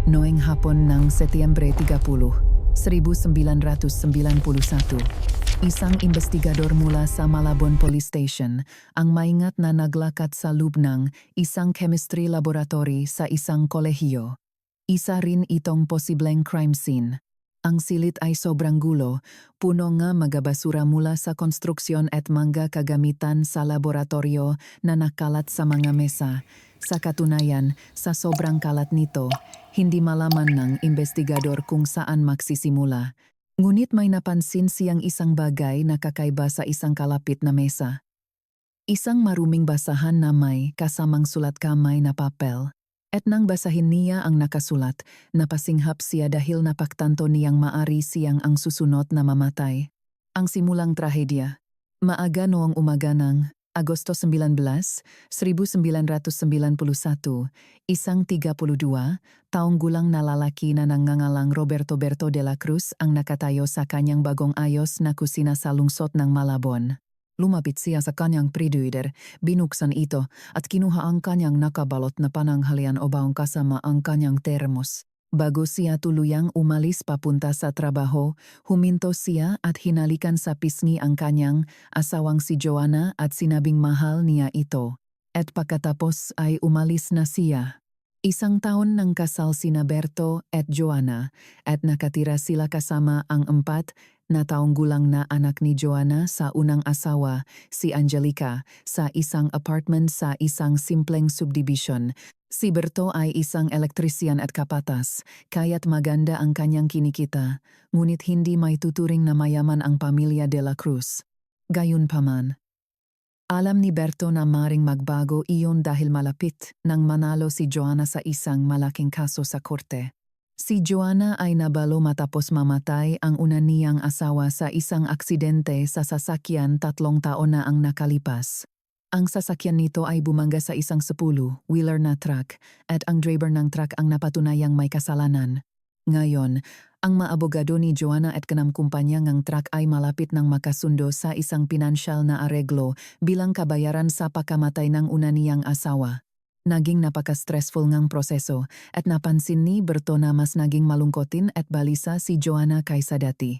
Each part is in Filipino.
Noong hapon ng Setyembre 30, 1991, isang investigador mula sa Malabon Police Station ang maingat na naglakad sa loob ng isang chemistry laboratory sa isang kolehiyo. Isa rin itong posibleng crime scene. Ang silid ay sobrang gulo, puno nga mga basura mula sa konstruksyon at mga kagamitan sa laboratorio na nakalat sa mga mesa. Sa katunayan, sa sobrang kalat nito, hindi malaman ng investigador kung saan magsisimula. Ngunit may napansin siyang isang bagay na kakaiba sa isang kalapit na mesa. Isang maruming basahan na may kasamang sulat kamay na papel. At nang basahin niya ang nakasulat, napasinghap siya dahil napaktanto niyang maari siyang ang susunod na mamatay. Ang simulang trahedya. Maaga noong umaga ng Agosto 19, 1991, isang 32 taong gulang na lalaki na nangangalang Roberto Berto de la Cruz ang nakatayo sa kanyang bagong ayos na kusina sa lungsod ng Malabon. Lumapit siya sa kanyang preduider, binuksan ito at kinuha ang kanyang nakabalot na pananghalian o baong kasama ang kanyang termos. Bago siya tuluyang umalis papunta sa trabaho, huminto siya at hinalikan sa pisngi ang kanyang asawang si Joanna at sinabing mahal niya ito. At pagkatapos ay umalis na siya. Isang taon nang kasal sina Berto at Joanna at nakatira sila kasama ang 4 na taong gulang na anak ni Joanna sa unang asawa, si Angelica, sa isang apartment sa isang simpleng subdivision. Si Berto ay isang elektrisyan at kapatas, kaya't maganda ang kanyang kinikita, ngunit hindi may tuturing na mayaman ang pamilya de la Cruz. Gayunpaman, alam ni Berto na maring magbago iyon dahil malapit nang manalo si Joanna sa isang malaking kaso sa korte. Si Joanna ay nabalo matapos mamatay ang una niyang asawa sa isang aksidente sa sasakyan 3 taon na ang nakalipas. Ang sasakyan nito ay bumangga sa isang 10-wheeler na truck at ang driver ng truck ang napatunayang may kasalanan. Ngayon, ang maabogado ni Joanna at kanamkumpanya ng truck ay malapit ng makasundo sa isang pinansyal na areglo bilang kabayaran sa pagkamatay ng una niyang asawa. Naging napaka-stressful ngang proseso at napansin ni Berto na mas naging malungkotin at balisa si Joanna kaysa dati.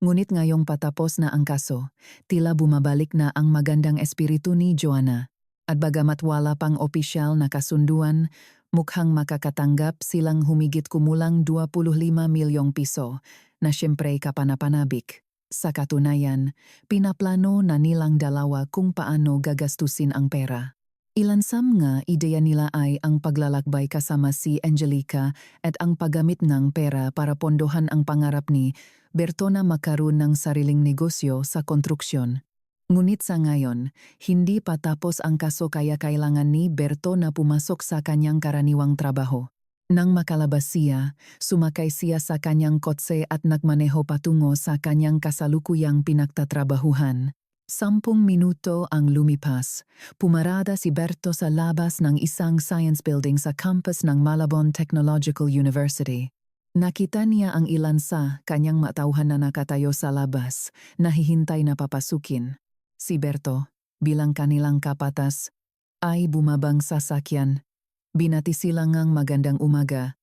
Ngunit ngayong patapos na ang kaso, tila bumabalik na ang magandang espiritu ni Joanna. At bagamat wala pang opisyal na kasunduan, mukhang makakatanggap silang humigit kumulang 25 milyong piso na siyempre kapanapanabik. Sa katunayan, pinaplano na nilang dalawa kung paano gagastusin ang pera. Ilansam nga ideya nila ay ang paglalakbay kasama si Angelica at ang paggamit ng pera para pondohan ang pangarap ni Berto na makaroon ng sariling negosyo sa konstruksyon. Ngunit sa ngayon, hindi pa tapos ang kaso kaya kailangan ni Berto na pumasok sa kanyang karaniwang trabaho. Nang makalabas siya, sumakay siya sa kanyang kotse at nagmaneho patungo sa kanyang kasalukuyang pinagtatrabahuhan. 10 minuto ang lumipas. Pumarada si Berto sa labas ng isang science building sa campus ng Malabon Technological University. Nakita niya ang ilan sa kanyang matauhan na nakatayo sa labas, nahihintay na papasukin. Si Berto, bilang kanilang kapatas, ay bumabang sa sasakyan. Binati sila ngang magandang umaga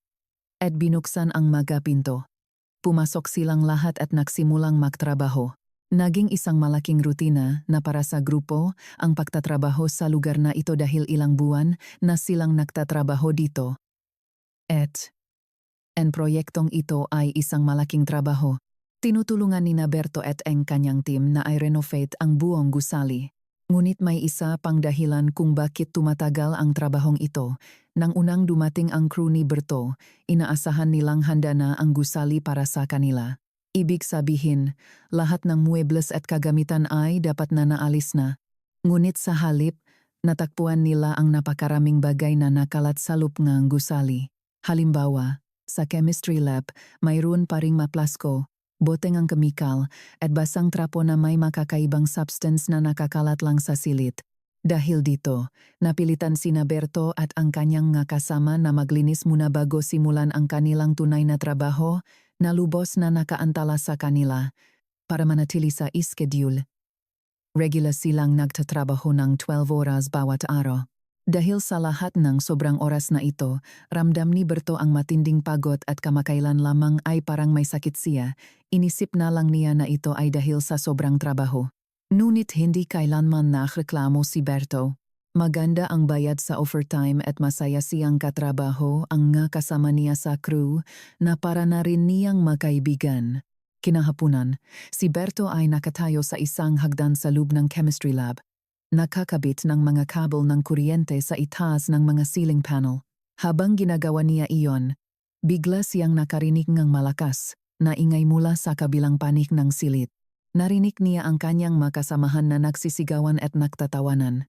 at binuksan ang mga pinto. Pumasok silang lahat at nagsimulang magtrabaho. Naging isang malaking rutina na para sa grupo ang pagtatrabaho sa lugar na ito dahil ilang buwan na silang nagtatrabaho dito. Ang proyektong ito ay isang malaking trabaho. Tinutulungan ni Berto at ang kanyang team na ay renovate ang buong gusali. Ngunit may isa pang dahilan kung bakit tumatagal ang trabahong ito. Nang unang dumating ang crew ni Berto, inaasahan nilang handa na ang gusali para sa kanila. Ibig sabihin, lahat ng muebles at kagamitan ay dapat na naalis na. Ngunit sa halip, natakpuan nila ang napakaraming bagay na nakalat sa loob ng gusali. Halimbawa, sa chemistry lab, mayroon pa ring maplasko, boteng ang kemikal, at basang trapo na may makakaibang substance na nakakalat lang sa silid. Dahil dito, napilitan sina Berto at ang kanyang nga kasama na maglinis muna bago simulan ang kanilang tunay na trabaho na lubos na nakaantala sa kanila para manatili sa schedule. Regular silang nagtatrabaho ng 12 oras bawat araw. Dahil sa lahat ng sobrang oras na ito, ramdam ni Berto ang matinding pagod at kamakailan lamang ay parang may sakit siya, inisip na lang niya na ito ay dahil sa sobrang trabaho. Ngunit hindi kailanman nakreklamo si Berto. Maganda ang bayad sa overtime at masaya siyang katrabaho ang nga kasama niya sa crew na para na rin niyang magkaibigan. Kinahapunan, si Berto ay nakatayo sa isang hagdan sa loob ng chemistry lab. Nakakabit ng mga kabel ng kuryente sa itaas ng mga ceiling panel. Habang ginagawa niya iyon, bigla siyang nakarinig ng malakas na ingay mula sa kabilang panig ng silid. Narinig niya ang kanyang makasamahan na nagsisigawan at nagtatawanan.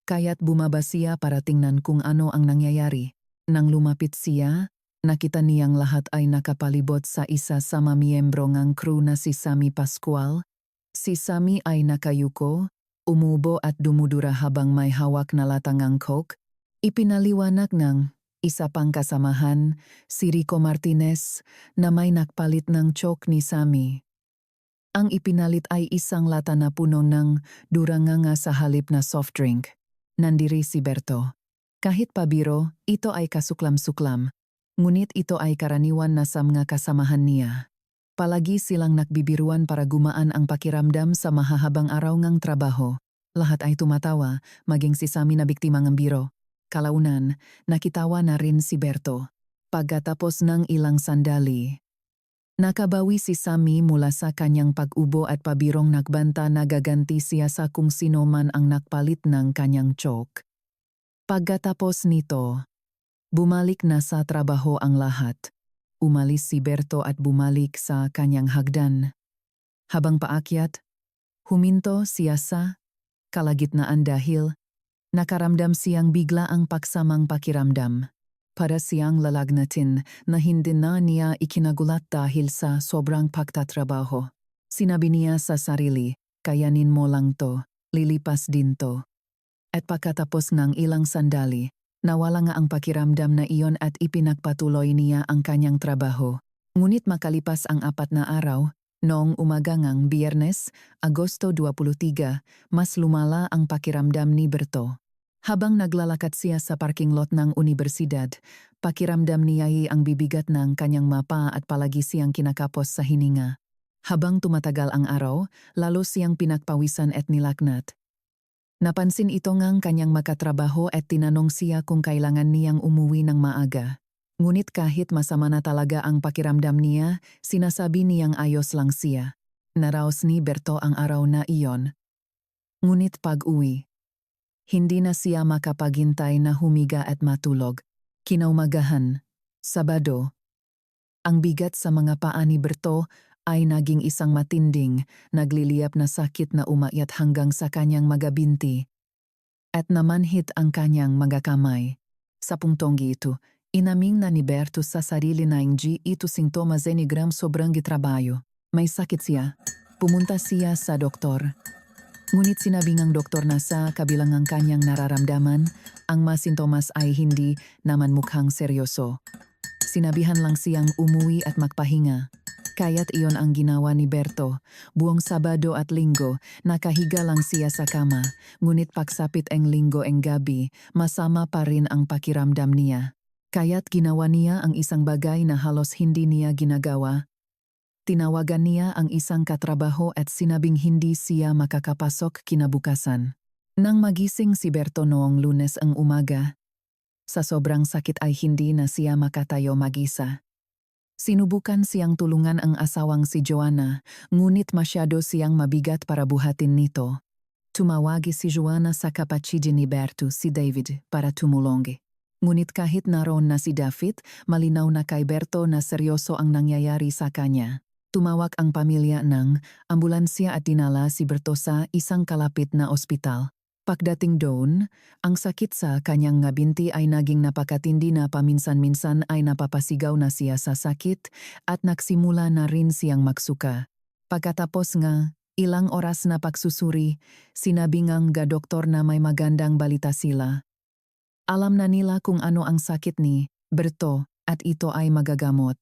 Kaya't bumaba siya para tingnan kung ano ang nangyayari. Nang lumapit siya, nakita niyang lahat ay nakapalibot sa isa sa mamiyembro ng crew na si Sammy Pascual. Si Sammy ay nakayuko, umubo at dumudura habang may hawak na latangang coke. Ipinaliwanag ng isa pang kasamahan, si Rico Martinez, na may nakpalit ng chok ni Sammy. Ang ipinalit ay isang lata na puno ng duranganga sa halip na soft drink. Nandiri si Berto. Kahit pabiro, ito ay kasuklam-suklam. Ngunit ito ay karaniwan na sa mga kasamahan niya. Palagi silang nakbibiruan para gumaan ang pakiramdam sa mahahabang araw ngang trabaho. Lahat ay tumatawa, maging si Sammy na biktima ng biro. Kalaunan, nakitawa na rin si Berto. Pagkatapos ng ilang sandali, nakabawi si Sammy mula sa kanyang pag-ubo at pabirong nagbanta na gaganti siya sa kung sino man ang nakpalit ng kanyang chok. Pagkatapos nito, bumalik na sa trabaho ang lahat. Umalis si Berto at bumalik sa kanyang hagdan. Habang paakyat, huminto siya sa kalagitnaan dahil nakaramdam siyang bigla ang paksamang pakiramdam. Para siyang lalagnatin na hindi na niya ikinagulat dahil sa sobrang pagtatrabaho. Sinabi niya sa sarili, kayanin mo lang to, lilipas din to. At pagkatapos ng ilang sandali, nawala nga ang pakiramdam na iyon at ipinagpatuloy niya ang kanyang trabaho. Ngunit makalipas ang 4 na araw, noong umaga ngang Biyernes, Agosto 23, mas lumala ang pakiramdam ni Berto. Habang naglalakad siya sa parking lot ng universidad, pakiramdam niya ay ang bibigat ng kanyang mapa at palagi siyang kinakapos sa hininga. Habang tumatagal ang araw, lalo siyang pinagpawisan at nilagnat. Napansin ito ngang kanyang makatrabaho at tinanong siya kung kailangan niyang umuwi ng maaga. Ngunit kahit masama na talaga ang pakiramdam niya, sinasabi niyang ayos lang siya. Naraos ni Berto ang araw na iyon. Ngunit pag-uwi, hindi na siya makapaghintay na humiga at matulog. Kinaumagahan, Sabado, ang bigat sa mga paa ni Berto ay naging isang matinding, nagliliyap na sakit na umakyat hanggang sa kanyang mga binti. At namanhit ang kanyang mga kamay. Sa puntong ito, inaming na ni Berto sa sarili na hindi ito sintomas ni gram sobrang gitrabayo. May sakit siya. Pumunta siya sa doktor. Ngunit sinabi ng doktor na sa kabilang ng kanyang nararamdaman, ang mga sintomas ay hindi naman mukhang seryoso. Sinabihan lang siyang umuwi at magpahinga. Kaya't iyon ang ginawa ni Berto. Buong Sabado at Linggo, nakahiga lang siya sa kama. Ngunit pagsapit ang Linggo ang gabi, masama pa rin ang pakiramdam niya. Kaya't ginawa niya ang isang bagay na halos hindi niya ginagawa. Tinawagan niya ang isang katrabaho at sinabing hindi siya makakapasok kinabukasan. Nang magising si Berto noong Lunes ang umaga, sa sobrang sakit ay hindi na siya makatayo mag-isa. Sinubukan siyang tulungan ang asawang si Joanna, ngunit masyado siyang mabigat para buhatin nito. Tumawag si Joanna sa kapatid ni Berto si David para tumulong. Ngunit kahit naroon na si David, malinaw na kay Berto na seryoso ang nangyayari sa kanya. Tumawag ang pamilya ng ambulansya at dinala si Berto sa isang kalapit na ospital. Pagdating doon, ang sakit sa kanyang nga binti ay naging napakatindi na paminsan-minsan ay napapasigaw na siya sa sakit at nagsimula na rin siyang magsuka. Pagkatapos nga, ilang oras na pagsusuri, sinabi ngang doktor na may magandang balita sila. Alam na nila kung ano ang sakit ni Berto at ito ay magagamot.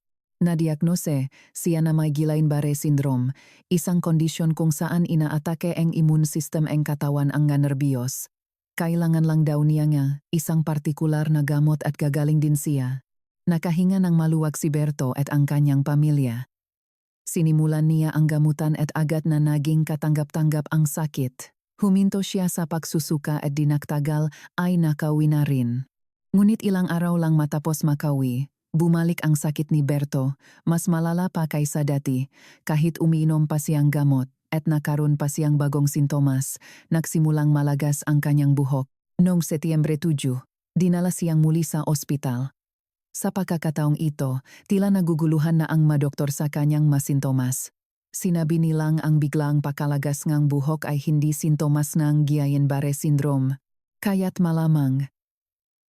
Nadiagnose siya na may Guillain-Barré syndrome, isang kondisyon kung saan inaatake ang immune system ang katawan ang nga nerbiyos. Kailangan lang daw niya nga isang partikular na gamot at gagaling din siya. Nakahinga ng maluwag si Berto at ang kanyang pamilya. Sinimulan niya ang gamutan at agad na naging katanggap-tanggap ang sakit. Huminto siya sa pagsusuka at dinaktagal ay nakawi na rin. Ngunit ilang araw lang matapos makawi, bumalik ang sakit ni Berto, mas malala pa kaysa dati, kahit umiinom pa siyang gamot at nakaroon pa siyang bagong sintomas, nagsimulang malagas ang kanyang buhok. Noong Setyembre 7, dinala siyang muli sa ospital. Sa pagkakataong ito, tila naguguluhan na ang madoktor sa kanyang masintomas. Sinabi nilang ang biglang pakalagas ngang buhok ay hindi sintomas ng Guillain-Barré syndrome. Kaya't malamang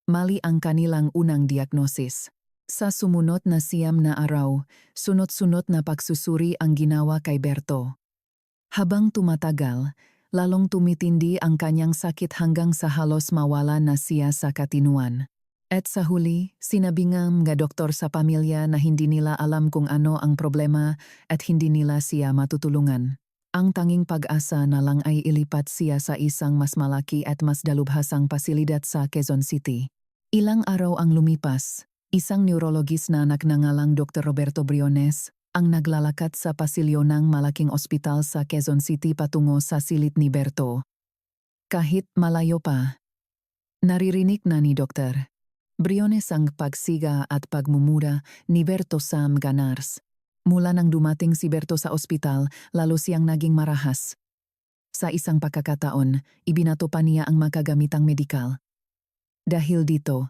mali ang kanilang unang diagnosis. Sa sumunod na 9 na araw, sunod-sunod na pagsusuri ang ginawa kay Berto. Habang tumatagal, lalong tumitindi ang kanyang sakit hanggang sa halos mawala na siya sa katinuan. At sa huli, sinabi nga mga doktor sa pamilya na hindi nila alam kung ano ang problema at hindi nila siya matutulungan. Ang tanging pag-asa na lang ay ilipat siya sa isang mas malaki at mas dalubhasang pasilidad sa Quezon City. Ilang araw ang lumipas, isang neurologist na nagngangalang Dr. Roberto Briones ang naglalakad sa pasilyo ng malaking ospital sa Quezon City patungo sa silid ni Berto. Kahit malayo pa, naririnig na ni Dr. Briones ang pagsiga at pagmumura ni Berto sa ganars. Mula nang dumating si Berto sa ospital, lalo siyang naging marahas. Sa isang pagkakataon, ibinato pa niya ang makagamitang medikal. Dahil dito,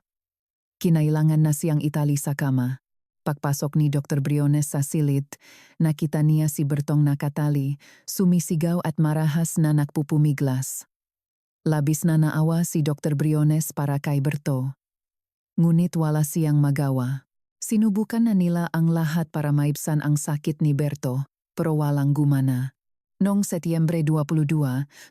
kinailangan na siyang itali sa kama. Pagpasok ni Dr. Briones sa silid, nakita niya si Bertong nakatali, sumisigaw at marahas na nagpupumiglas. Labis na naawa si Dr. Briones para kay Berto. Ngunit wala siyang magawa. Sinubukan na nila ang lahat para maibsan ang sakit ni Berto, pero walang gumana. Noong Setyembre 22,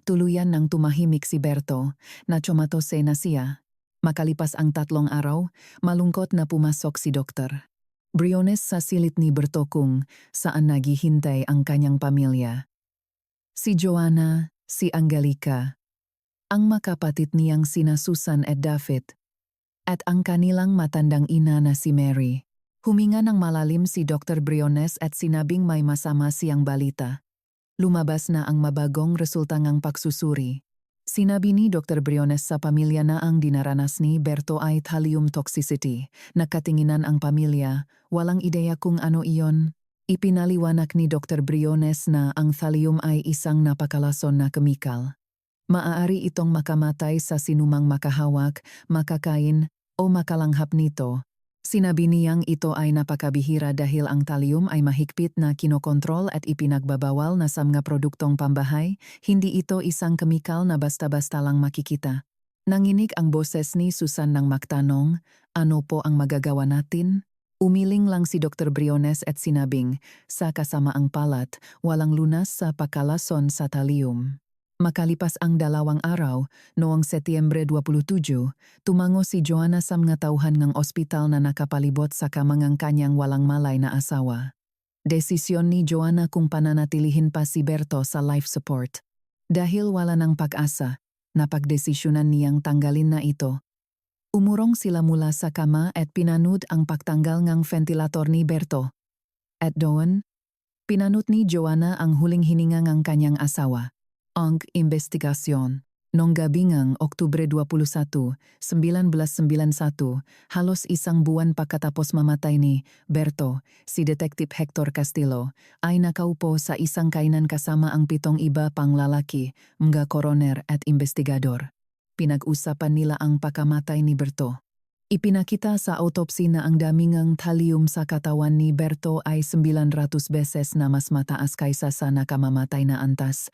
tuluyan nang tumahimik si Berto, na tsumatose na siya. Makalipas ang 3 araw, malungkot na pumasok si Dr. Briones sa silid ni Berto kung saan naghihintay ang kanyang pamilya. Si Joanna, si Angelica, ang makapatid niyang sina Susan at David, at ang kanilang matandang ina na si Mary. Huminga ng malalim si Dr. Briones at sinabing may masama siyang balita. Lumabas na ang mabagong resulta ng pagsusuri. Sinabi ni Dr. Briones sa pamilya na ang dinaranas ni Berto ay thallium toxicity. Nakatinginan ang pamilya, walang ideya kung ano iyon. Ipinaliwanag ni Dr. Briones na ang thallium ay isang napakalason na kemikal. Maaari itong makamatay sa sinumang makahawak, makakain, o makalanghap nito. Sinabi niyang ito ay napakabihira dahil ang thallium ay mahigpit na kinokontrol at ipinagbabawal na sa mga produktong pambahay, hindi ito isang kemikal na basta-basta lang makikita. Nanginig ang boses ni Susan nang magtanong, ano po ang magagawa natin? Umiling lang si Dr. Briones at sinabing, sa kasamaang palat, walang lunas sa pakalason sa thallium. Makalipas ang 2 araw, noong Setyembre 27, tumango si Joanna sa mga tauhan ng ospital na nakapalibot sa kamangang kanyang walang malay na asawa. Desisyon ni Joanna kung pananatilihin pa si Berto sa life support. Dahil wala ng pag-asa, napagdesisyonan niyang tanggalin na ito. Umurong sila mula sa kama at pinanood ang pagtanggal ng ventilator ni Berto. At doon, pinanood ni Joanna ang huling hininga ng kanyang asawa. Ang investigasyon. Noong gabi ng Oktubre 21, 1991, halos isang buwan pagkatapos mamatay ni Berto, si Detective Hector Castillo, ay nakaupo sa isang kainan kasama ang 7 iba pang lalaki, mga koroner at investigador. Pinag-usapan nila ang pagkamatay ni Berto. Ipinakita sa autopsy na ang dami ng thallium sa katawan ni Berto ay 900 beses na mas mataas kaysa sa nakamamatay na antas.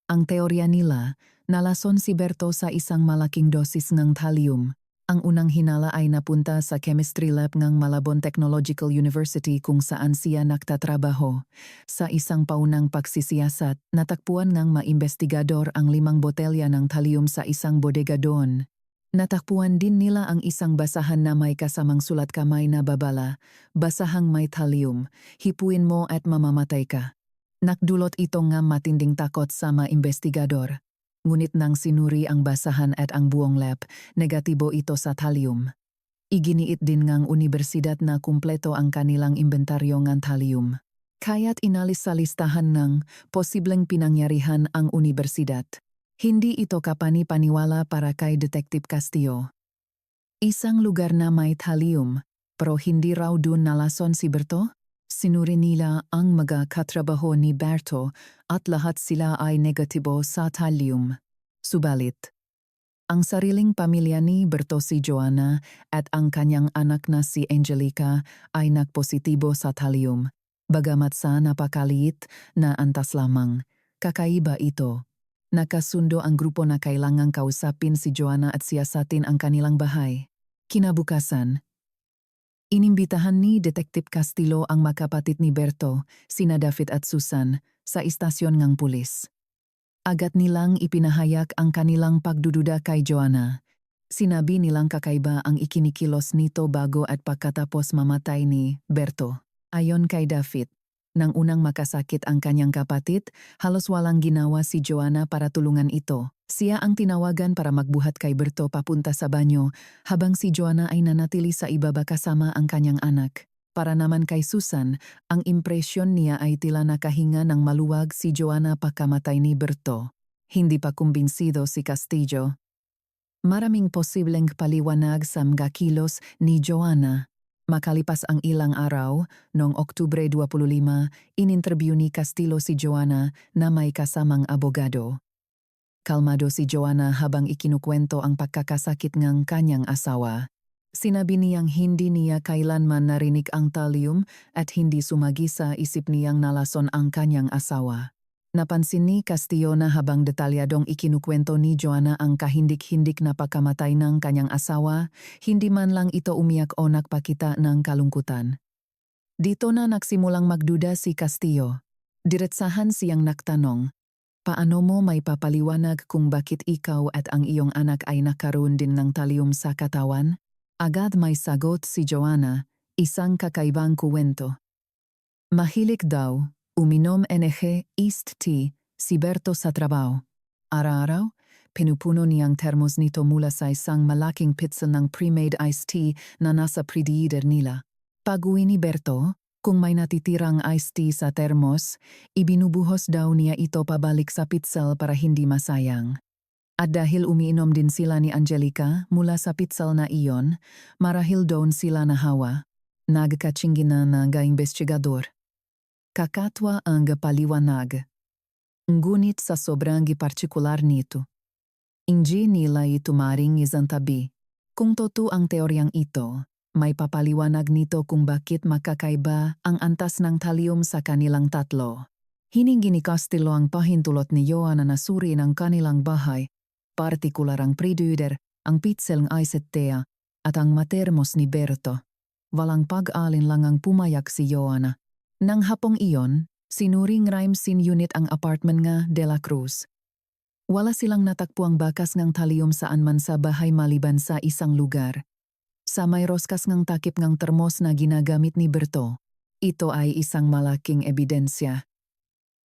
Ang teorya nila, nalason si Berto sa isang malaking dosis ng thallium. Ang unang hinala ay napunta sa chemistry lab ng Malabon Technological University kung saan siya nagtatrabaho. Sa isang paunang pagsisiyasat, natakpuan ng mga investigador ang 5 botelya ng thallium sa isang bodega doon. Natakpuan din nila ang isang basahan na may kasamang sulat kamay na babala, basahang may thallium, hipuin mo at mamamatay ka. Nakdulot ito nga matinding takot sa mga investigador. ngunit nang sinuri ang basahan at ang buong lab, negatibo ito sa thallium. Iginiit din ngang universidad na kumpleto ang kanilang inventaryo ng thallium. Kaya't inalis sa listahan ng posibleng pinangyarihan ang universidad. Hindi ito kapani-paniwala para kay Detective Castillo. Isang lugar na may thallium, pero hindi raw dun nalason si Berto? Sinuri nila ang mga katrabaho ni Berto at lahat sila ay negatibo sa thallium. Subalit, ang sariling pamilya ni Berto si Joanna at ang kanyang anak na si Angelica ay nagpositibo sa thallium. Bagamat sa napakaliit na antas lamang, kakaiba ito. Nakasundo ang grupo na kailangang kausapin si Joanna at siyasatin ang kanilang bahay. Kinabukasan, inimbitahan ni Detective Castillo ang magkapatid ni Berto, sina David at Susan, sa istasyon ng pulis. Agad nilang ipinahayag ang kanilang pagdududa kay Joanna. Sinabi nilang kakaiba ang ikinikilos nito bago at pagkatapos mamatay ni Berto. Ayon kay David, nang unang makasakit ang kanyang kapatid, halos walang ginawa si Joanna para tulungan ito. Siya ang tinawagan para magbuhat kay Berto papunta sa banyo, habang si Joanna ay nanatili sa ibaba kasama ang kanyang anak. Para naman kay Susan, ang impresyon niya ay tila nakahinga ng maluwag si Joanna pagkamatay ni Berto. Hindi pa kumbinsido si Castillo. Maraming posibleng paliwanag sa mga kilos ni Joanna. Makalipas ang ilang araw, noong Oktubre 25, ininterview ni Castillo si Joanna na may kasamang abogado. Kalmado si Joanna habang ikinukwento ang pagkakasakit ng kanyang asawa. Sinabi niyang hindi niya kailanman narinig ang thallium at hindi sumagi sa isip niyang nalason ang kanyang asawa. Napansin ni Castillo na habang detalyadong ikinukwento ni Joanna ang kahindik-hindik na pagkamatay ng kanyang asawa, hindi man lang ito umiyak o nagpakita ng kalungkutan. Dito na nagsimulang magduda si Castillo. Diretsahan siyang nagtanong, paano mo may papaliwanag kung bakit ikaw at ang iyong anak ay nakaroon din ng thallium sa katawan? Agad may sagot si Joanna, isang kakaibang kuwento. Mahilig daw, uminom iced tea, si Berto sa trabaho. Araw-araw, pinupuno niyang termos nito mula sa isang malaking pizza ng pre-made iced tea na nasa preheater nila. Pag-uwi ni Berto, kung may natitirang iced tea sa termos, ibinubuhos daw niya ito pabalik sa pizzal para hindi masayang. At dahil umiinom din sila ni Angelica mula sa pizzal na iyon, marahil doon sila nahawa. Nagkatsinginan na investigador. Kakatwa ang paliwanag. Ngunit sa sobrang partikular nito, hindi nila ito maring isantabi. Kung totoo ang teoryang ito, may papaliwanag nito kung bakit makakaiba ang antas ng thallium sa kanilang tatlo. Hiningi ni Castillo ang pahintulot ni Joanna na suriin ang kanilang bahay, partikular ang preheater, ang pizzal ng iced tea, at ang matermos ni Berto. Walang pag-alin lang ang pumayag si Joanna. Nang hapong iyon, sinuring Rhymesin unit ang apartment nga De La Cruz. Wala silang natakpuang bakas ng thallium saan man sa bahay maliban sa isang lugar. Sa may roskas ng takip ng termos na ginagamit ni Berto, ito ay isang malaking ebidensya.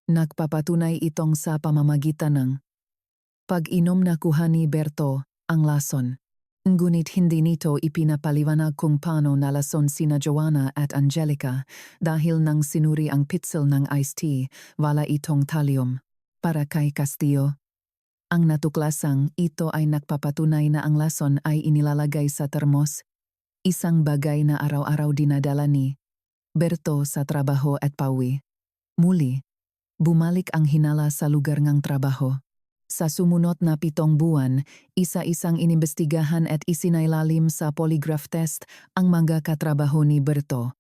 Nagpapatunay itong sa pamamagitan ng pag-inom na kuha ni Berto ang lason. Ngunit hindi nito ipinapaliwanag kung paano nalason sina Joanna at Angelica dahil nang sinuri ang pizzal ng iced tea, wala itong thallium. Para kay Castillo, ang natuklasang ito ay nagpapatunay na ang lason ay inilalagay sa termos, isang bagay na araw-araw dinadala ni Berto sa trabaho at pauwi. Muli, bumalik ang hinala sa lugar ng trabaho. Sa sumunod na 7 buwan, isa-isang inimbestigahan at isinailalim sa polygraph test ang mga katrabaho ni Berto.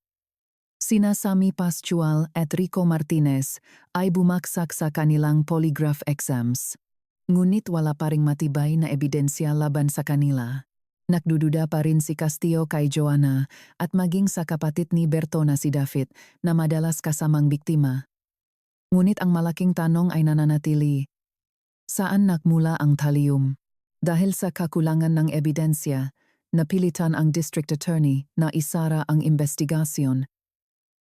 Sina Sammy Pascual at Rico Martinez ay bumaksak sa kanilang polygraph exams. Ngunit wala pa ring matibay na ebidensya laban sa kanila. Nagdududa pa rin si Castillo kay Joanna at maging sa kapatid ni Berto na si David na madalas kasamang biktima. Ngunit ang malaking tanong ay nananatili. Saan nagmula ang thallium? Dahil sa kakulangan ng ebidensya, napilitan ang district attorney na isara ang investigasyon.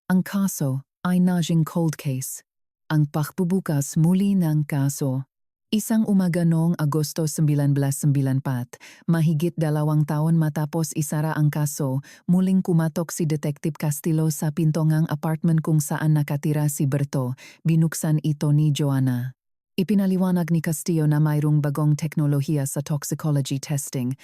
Ang kaso ay naging cold case. Ang pagbubukas muli ng kaso Isang umaga noong Agosto 1994, mahigit 2 taon matapos isara ang kaso, muling kumatok si Detective Castillo sa pintongang apartment kung saan nakatira si Berto. Binuksan ito ni Joanna. Ipinaliwanag ni Castillo na mayroong bagong teknolohiya sa toxicology testing.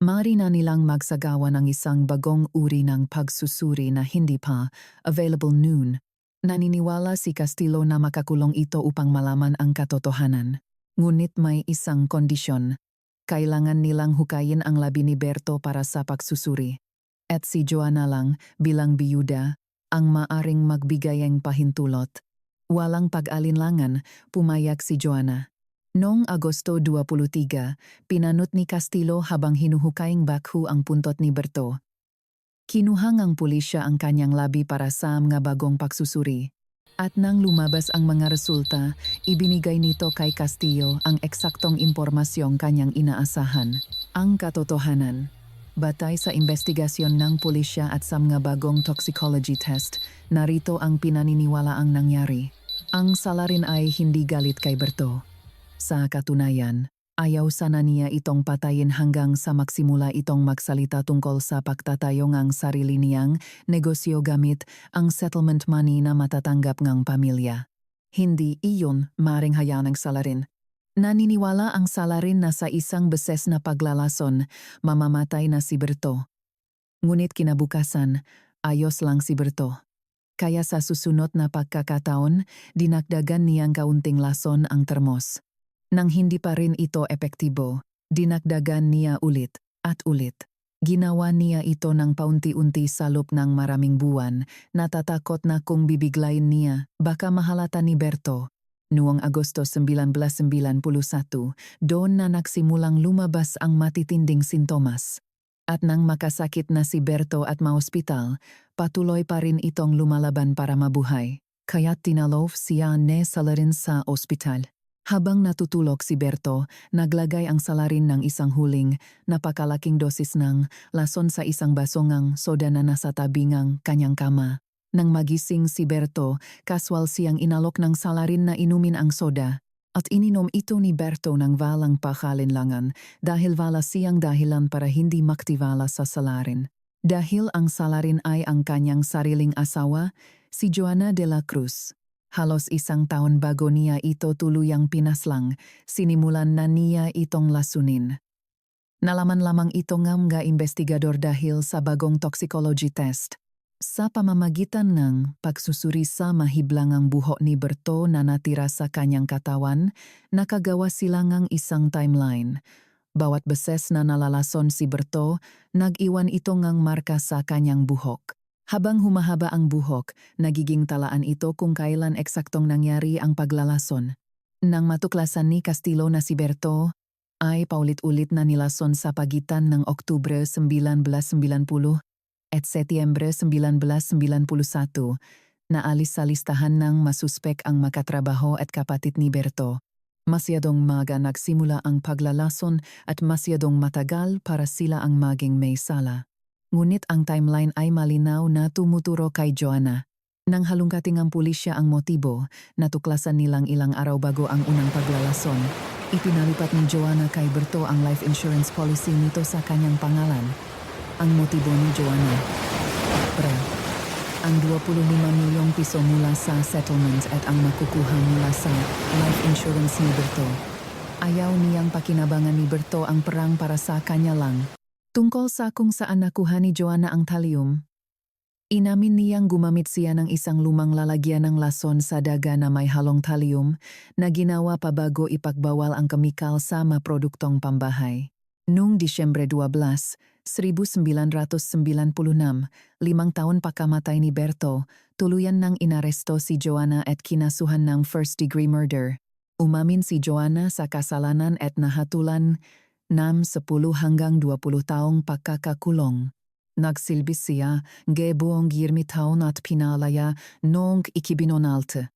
Maaari na nilang magsagawa ng isang bagong uri ng pagsusuri na hindi pa available noon. Naniniwala si Castillo na makakulong ito upang malaman ang katotohanan. Ngunit may isang kondisyon. Kailangan nilang hukayin ang labi ni Berto para sa pagsusuri. At si Joanna lang, bilang biyuda, ang maaring magbigay ng pahintulot. Walang pag-alinlangan, pumayag si Joanna. Noong Agosto 23, pinanot ni Castillo habang hinuhukaying bakhu ang puntot ni Berto. Kinuhang ang pulisya ang kanyang labi para sa mga bagong pagsusuri. At nang lumabas ang mga resulta, ibinigay nito kay Castillo ang eksaktong impormasyong kanyang inaasahan. Ang katotohanan. Batay sa investigasyon ng pulisya at sa mga bagong toxicology test, narito ang pinaniniwalaang nangyari. Ang salarin ay hindi galit kay Berto. Sa katunayan, ayaw sana niya itong patayin hanggang sa magsimula itong magsalita tungkol sa pagtatayo ng sarili niyang negosyo gamit ang settlement money na matatanggap ng pamilya. Hindi iyon maring hayaan ng salarin. Naniniwala ang salarin na sa isang beses na paglalason, mamamatay na si Berto. Ngunit kinabukasan, ayos lang si Berto. Kaya sa susunod na pagkakataon, dinagdagan niyang kaunting lason ang termos. Nang hindi pa rin ito epektibo, dinagdagan niya ulit at ulit. Ginawa niya ito ng paunti-unti sa loob ng maraming buwan, natatakot na kung bibiglayin niya, baka mahalata ni Berto. Noong Agosto 1991, doon na nagsimulang lumabas ang matitinding sintomas. At nang makasakit na si Berto at maospital, patuloy pa rin itong lumalaban para mabuhay. Kaya tinalov siya ne salarin sa ospital. Habang natutulog si Berto, naglagay ang salarin ng isang huling, napakalaking dosis ng lason sa isang baso ng soda na nasa tabi ng kanyang kama. Nang magising si Berto, kaswal siyang inalok ng salarin na inumin ang soda. At ininom ito ni Berto ng walang pakalinlangan dahil wala siyang dahilan para hindi maktiwala sa salarin. Dahil ang salarin ay ang kanyang sariling asawa, si Joanna de la Cruz. Halos 1 taon bago niya ito tuluyang pinaslang, sinimulan na niya itong lasunin. Nalaman lamang ito ng mga investigador dahil sa bagong toxicology test. Sa pamamagitan ng pagsusuri sa mahiblangang buhok ni Berto na natira sa kanyang katawan, nakagawa sila ng isang timeline. Bawat beses na nalalason si Berto, nag-iwan ito ng marka sa kanyang buhok. Habang humahaba ang buhok, nagiging talaan ito kung kailan eksaktong nangyari ang paglalason. Nang matuklasan ni Castillo na si Berto ay paulit-ulit na nilason sa pagitan ng Oktubre 1990 at Setyembre 1991, naalis sa listahan ng masuspek ang makatrabaho at kapatid ni Berto. Masyadong maga nagsimula ang paglalason at masyadong matagal para sila ang maging may sala. Ngunit ang timeline ay malinaw na tumuturo kay Joanna. Nang halungkating ang pulisya ang motibo, natuklasan nilang ilang araw bago ang unang paglalason. Ipinalipat ni Joanna kay Berto ang life insurance policy nito sa kanyang pangalan. Ang motibo ni Joanna. Ang 25 milyong piso mula sa settlement at ang makukuha mula sa life insurance ni Berto. Ayaw niyang pakinabangan ni Berto ang perang para sa kanya lang. Tungkol sa kung saan nakuha ni Joanna ang thallium, inamin niyang gumamit siya ng isang lumang lalagyan ng lason sa daga na may halong thallium na ginawa pa bago ipagbawal ang kemikal sa mga produktong pambahay. Noong Disyembre 12, 1996, 5 taon pagkamatay ni Berto, tuluyan nang inaresto si Joanna at kinasuhan ng first-degree murder. Umamin si Joanna sa kasalanan at nahatulan 10 hanggang 20 taong pagkakakulong. Nagsilbi siya, buong 20 taon at pinalaya noong 2012.